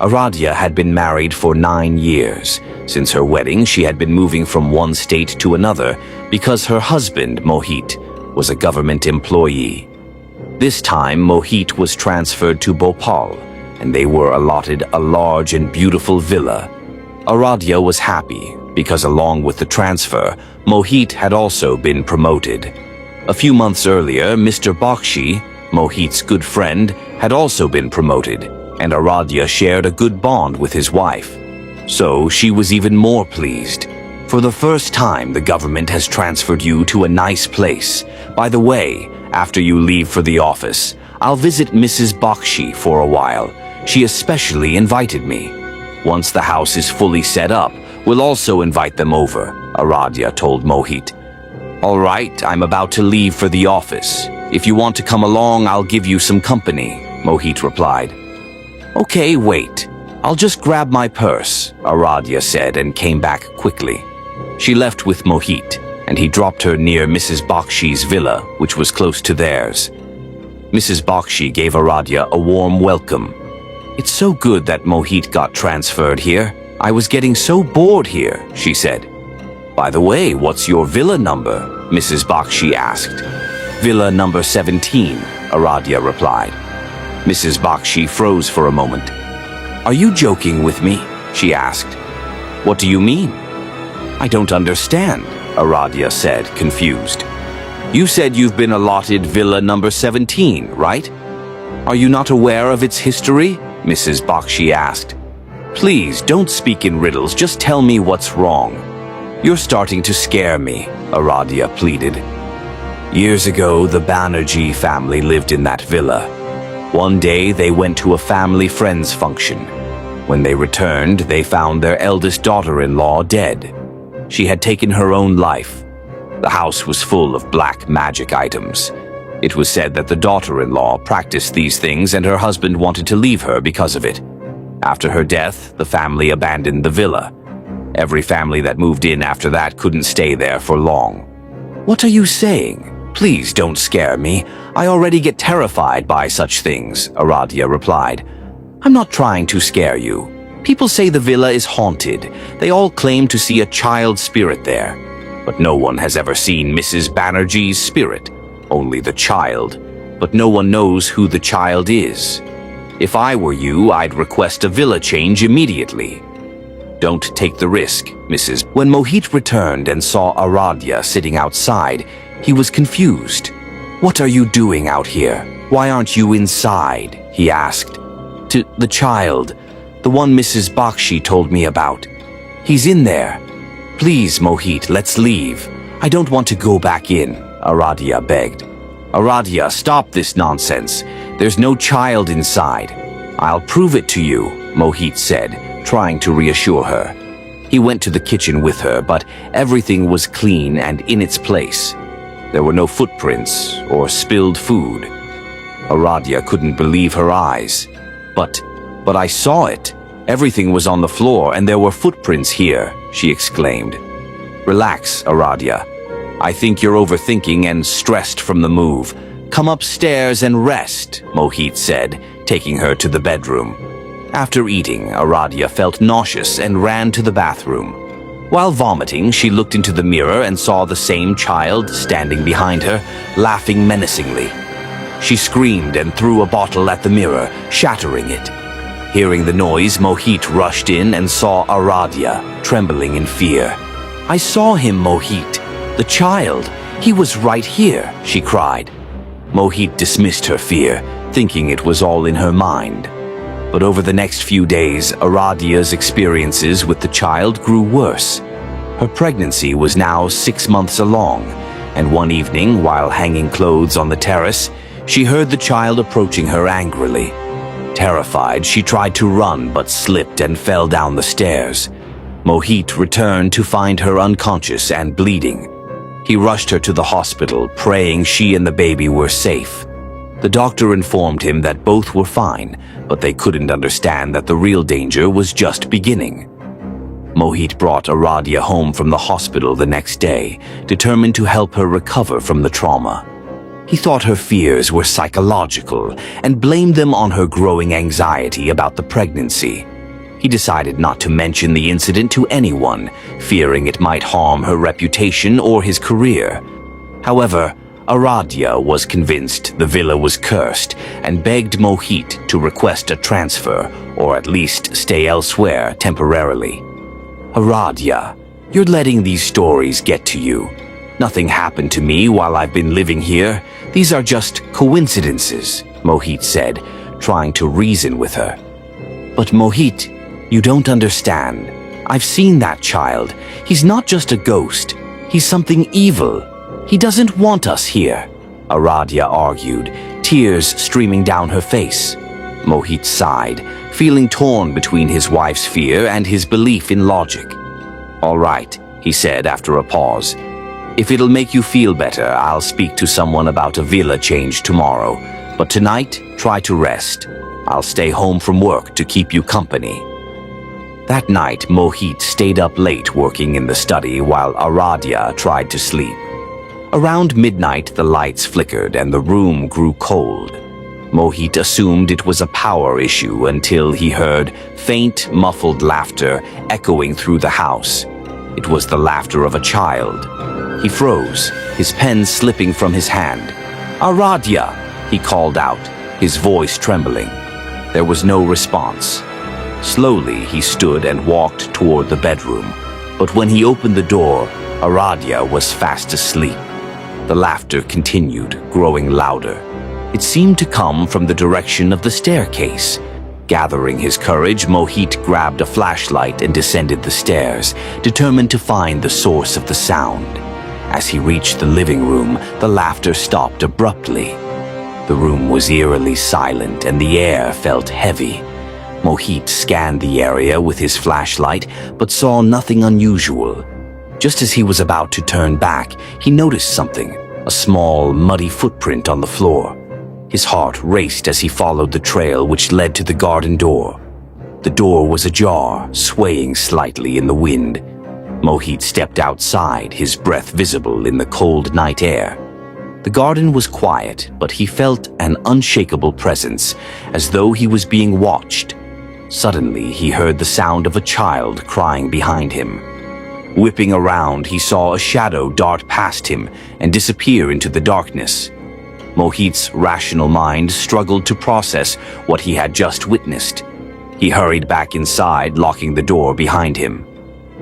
Aradia had been married for 9 years. Since her wedding, she had been moving from one state to another because her husband, Mohit, was a government employee. This time, Mohit was transferred to Bhopal, and they were allotted a large and beautiful villa. Aradia was happy because along with the transfer, Mohit had also been promoted. A few months earlier, Mr. Bakshi, Mohit's good friend, had also been promoted, and Aradia shared a good bond with his wife. So she was even more pleased. For the first time, the government has transferred you to a nice place. By the way, after you leave for the office, I'll visit Mrs. Bakshi for a while. She especially invited me. Once the house is fully set up, we'll also invite them over, Aradia told Mohit. All right, I'm about to leave for the office. If you want to come along, I'll give you some company, Mohit replied. Okay, wait. I'll just grab my purse, Aradia said and came back quickly. She left with Mohit, and he dropped her near Mrs. Bakshi's villa, which was close to theirs. Mrs. Bakshi gave Aradia a warm welcome. It's so good that Mohit got transferred here. I was getting so bored here, she said. By the way, what's your villa number? Mrs. Bakshi asked. Villa number 17, Aradia replied. Mrs. Bakshi froze for a moment. Are you joking with me? She asked. What do you mean? I don't understand, Aradia said, confused. You said you've been allotted villa number 17, right? Are you not aware of its history? Mrs. Bakshi asked. Please, don't speak in riddles, just tell me what's wrong. You're starting to scare me, Aradia pleaded. Years ago, the Banerjee family lived in that villa. One day, they went to a family friend's function. When they returned, they found their eldest daughter-in-law dead. She had taken her own life. The house was full of black magic items. It was said that the daughter-in-law practiced these things and her husband wanted to leave her because of it. After her death, the family abandoned the villa. Every family that moved in after that couldn't stay there for long. What are you saying? Please don't scare me. I already get terrified by such things, Aradia replied. I'm not trying to scare you. People say the villa is haunted. They all claim to see a child spirit there. But no one has ever seen Mrs. Banerjee's spirit. Only the child. But no one knows who the child is. If I were you, I'd request a villa change immediately. Don't take the risk, Mrs. When Mohit returned and saw Aradia sitting outside, he was confused. What are you doing out here? Why aren't you inside? He asked. To the child, the one Mrs. Bakshi told me about. He's in there. Please, Mohit, let's leave. I don't want to go back in, Aradia begged. Aradia, stop this nonsense. There's no child inside. I'll prove it to you, Mohit said, trying to reassure her. He went to the kitchen with her, but everything was clean and in its place. There were no footprints or spilled food. Aradia couldn't believe her eyes. But I saw it. Everything was on the floor and there were footprints here, she exclaimed. Relax, Aradia. I think you're overthinking and stressed from the move. Come upstairs and rest, Mohit said, taking her to the bedroom. After eating, Aradia felt nauseous and ran to the bathroom. While vomiting, she looked into the mirror and saw the same child standing behind her, laughing menacingly. She screamed and threw a bottle at the mirror, shattering it. Hearing the noise, Mohit rushed in and saw Aradia, trembling in fear. I saw him, Mohit. The child. He was right here, she cried. Mohit dismissed her fear, thinking it was all in her mind. But over the next few days, Aradia's experiences with the child grew worse. Her pregnancy was now 6 months along, and one evening, while hanging clothes on the terrace, she heard the child approaching her angrily. Terrified, she tried to run but slipped and fell down the stairs. Mohit returned to find her unconscious and bleeding. He rushed her to the hospital, praying she and the baby were safe. The doctor informed him that both were fine, but they couldn't understand that the real danger was just beginning. Mohit brought Aradia home from the hospital the next day, determined to help her recover from the trauma. He thought her fears were psychological and blamed them on her growing anxiety about the pregnancy. He decided not to mention the incident to anyone, fearing it might harm her reputation or his career. However, Aradia was convinced the villa was cursed and begged Mohit to request a transfer or at least stay elsewhere temporarily. Aradia, you're letting these stories get to you. Nothing happened to me while I've been living here. These are just coincidences, Mohit said, trying to reason with her. But Mohit, you don't understand. I've seen that child. He's not just a ghost. He's something evil. He doesn't want us here, Aradia argued, tears streaming down her face. Mohit sighed, feeling torn between his wife's fear and his belief in logic. All right, he said after a pause. If it'll make you feel better, I'll speak to someone about a villa change tomorrow. But tonight, try to rest. I'll stay home from work to keep you company. That night, Mohit stayed up late working in the study while Aradia tried to sleep. Around midnight, the lights flickered and the room grew cold. Mohit assumed it was a power issue until he heard faint, muffled laughter echoing through the house. It was the laughter of a child. He froze, his pen slipping from his hand. "Aradia!" he called out, his voice trembling. There was no response. Slowly, he stood and walked toward the bedroom. But when he opened the door, Aradia was fast asleep. The laughter continued, growing louder. It seemed to come from the direction of the staircase. Gathering his courage, Mohit grabbed a flashlight and descended the stairs, determined to find the source of the sound. As he reached the living room, the laughter stopped abruptly. The room was eerily silent and the air felt heavy. Mohit scanned the area with his flashlight, but saw nothing unusual. Just as he was about to turn back, he noticed something, a small, muddy footprint on the floor. His heart raced as he followed the trail which led to the garden door. The door was ajar, swaying slightly in the wind. Mohit stepped outside, his breath visible in the cold night air. The garden was quiet, but he felt an unshakable presence, as though he was being watched. Suddenly, he heard the sound of a child crying behind him. Whipping around, he saw a shadow dart past him and disappear into the darkness. Mohit's rational mind struggled to process what he had just witnessed. He hurried back inside, locking the door behind him.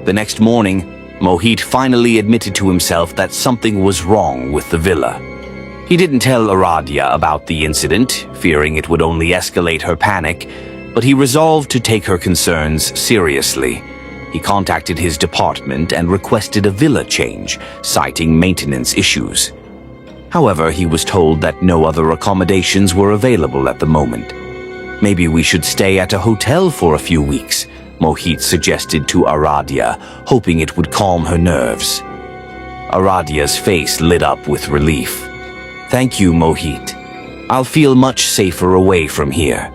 The next morning, Mohit finally admitted to himself that something was wrong with the villa. He didn't tell Aradia about the incident, fearing it would only escalate her panic, but he resolved to take her concerns seriously. He contacted his department and requested a villa change, citing maintenance issues. However, he was told that no other accommodations were available at the moment. Maybe we should stay at a hotel for a few weeks, Mohit suggested to Aradia, hoping it would calm her nerves. Aradia's face lit up with relief. Thank you, Mohit. I'll feel much safer away from here.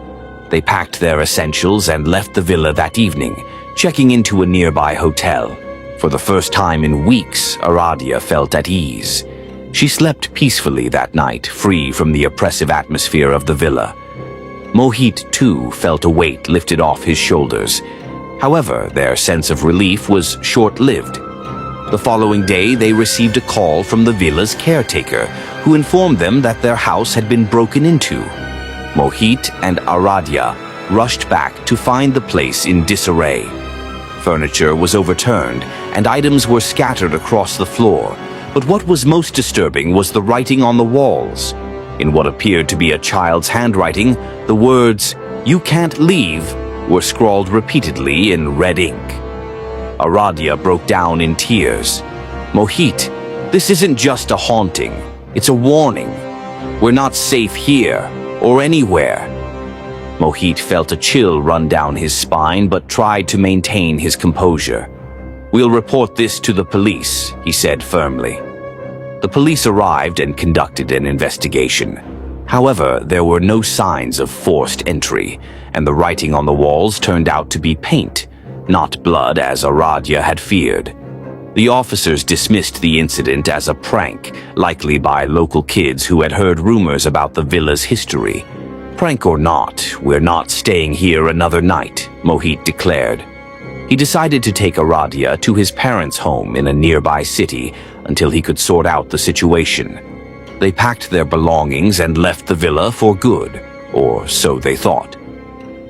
They packed their essentials and left the villa that evening, checking into a nearby hotel. For the first time in weeks, Aradia felt at ease. She slept peacefully that night, free from the oppressive atmosphere of the villa. Mohit, too, felt a weight lifted off his shoulders. However, their sense of relief was short-lived. The following day, they received a call from the villa's caretaker, who informed them that their house had been broken into. Mohit and Aradia rushed back to find the place in disarray. Furniture was overturned, and items were scattered across the floor. But what was most disturbing was the writing on the walls. In what appeared to be a child's handwriting, the words, "You can't leave," were scrawled repeatedly in red ink. Aradia broke down in tears. Mohit, this isn't just a haunting, it's a warning. We're not safe here, or anywhere. Mohit felt a chill run down his spine but tried to maintain his composure. We'll report this to the police, he said firmly. The police arrived and conducted an investigation. However, there were no signs of forced entry, and the writing on the walls turned out to be paint, not blood as Aradia had feared. The officers dismissed the incident as a prank, likely by local kids who had heard rumors about the villa's history. "Prank or not, we're not staying here another night," Mohit declared. He decided to take Aradia to his parents' home in a nearby city until he could sort out the situation. They packed their belongings and left the villa for good, or so they thought.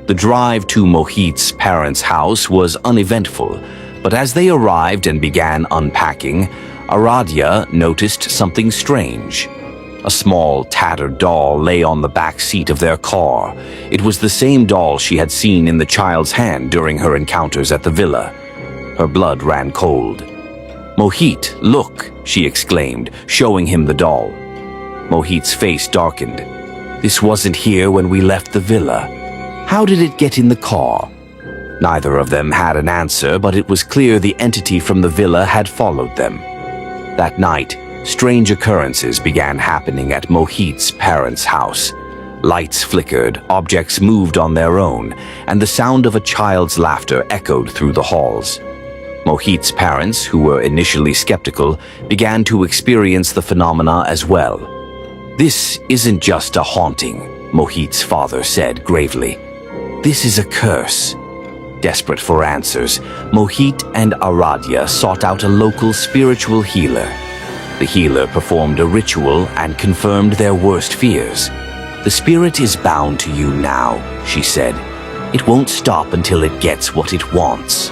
The drive to Mohit's parents' house was uneventful, but as they arrived and began unpacking, Aradia noticed something strange. A small, tattered doll lay on the back seat of their car. It was the same doll she had seen in the child's hand during her encounters at the villa. Her blood ran cold. "Mohit, look," she exclaimed, showing him the doll. Mohit's face darkened. "This wasn't here when we left the villa. How did it get in the car?" Neither of them had an answer, but it was clear the entity from the villa had followed them. That night, strange occurrences began happening at Mohit's parents' house. Lights flickered, objects moved on their own, and the sound of a child's laughter echoed through the halls. Mohit's parents, who were initially skeptical, began to experience the phenomena as well. "This isn't just a haunting," Mohit's father said gravely. "This is a curse." Desperate for answers, Mohit and Aradia sought out a local spiritual healer. The healer performed a ritual and confirmed their worst fears. "The spirit is bound to you now," she said. "It won't stop until it gets what it wants."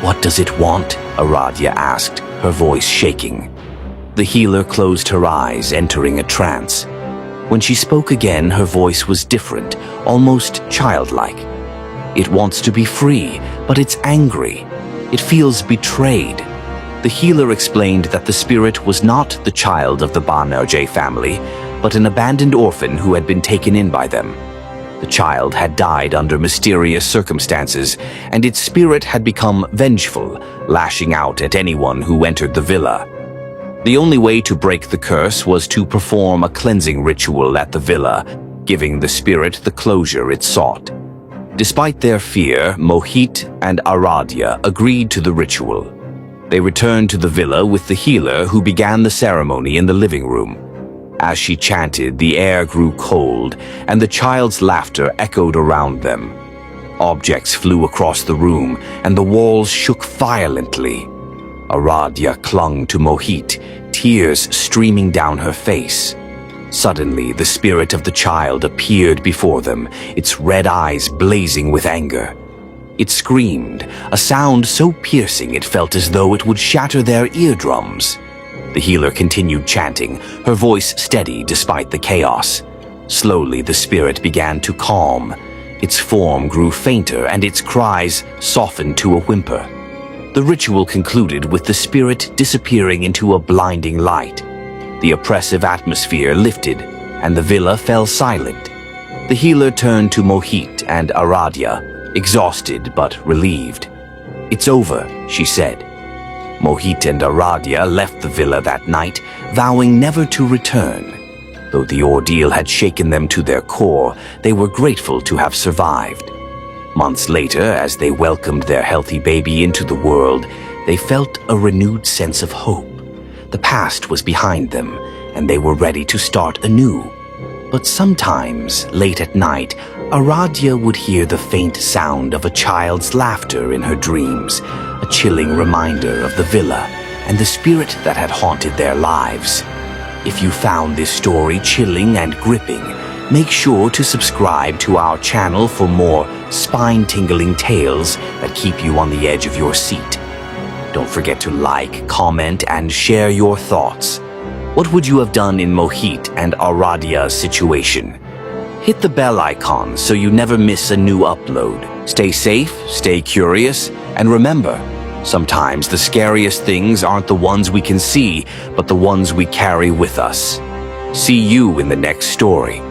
"What does it want?" Aradia asked, her voice shaking. The healer closed her eyes, entering a trance. When she spoke again, her voice was different, almost childlike. "It wants to be free, but it's angry. It feels betrayed." The healer explained that the spirit was not the child of the Banerjee family, but an abandoned orphan who had been taken in by them. The child had died under mysterious circumstances, and its spirit had become vengeful, lashing out at anyone who entered the villa. The only way to break the curse was to perform a cleansing ritual at the villa, giving the spirit the closure it sought. Despite their fear, Mohit and Aradia agreed to the ritual. They returned to the villa with the healer, who began the ceremony in the living room. As she chanted, the air grew cold, and the child's laughter echoed around them. Objects flew across the room, and the walls shook violently. Aradia clung to Mohit, tears streaming down her face. Suddenly, the spirit of the child appeared before them, its red eyes blazing with anger. It screamed, a sound so piercing it felt as though it would shatter their eardrums. The healer continued chanting, her voice steady despite the chaos. Slowly, the spirit began to calm. Its form grew fainter, and its cries softened to a whimper. The ritual concluded with the spirit disappearing into a blinding light. The oppressive atmosphere lifted, and the villa fell silent. The healer turned to Mohit and Aradia, exhausted but relieved. "It's over," she said. Mohit and Aradia left the villa that night, vowing never to return. Though the ordeal had shaken them to their core, they were grateful to have survived. Months later, as they welcomed their healthy baby into the world, they felt a renewed sense of hope. The past was behind them, and they were ready to start anew. But sometimes, late at night, Aradia would hear the faint sound of a child's laughter in her dreams, a chilling reminder of the villa and the spirit that had haunted their lives. If you found this story chilling and gripping, make sure to subscribe to our channel for more spine-tingling tales that keep you on the edge of your seat. Don't forget to like, comment, and share your thoughts. What would you have done in Mohit and Aradia's situation? Hit the bell icon so you never miss a new upload. Stay safe, stay curious, and remember, sometimes the scariest things aren't the ones we can see, but the ones we carry with us. See you in the next story.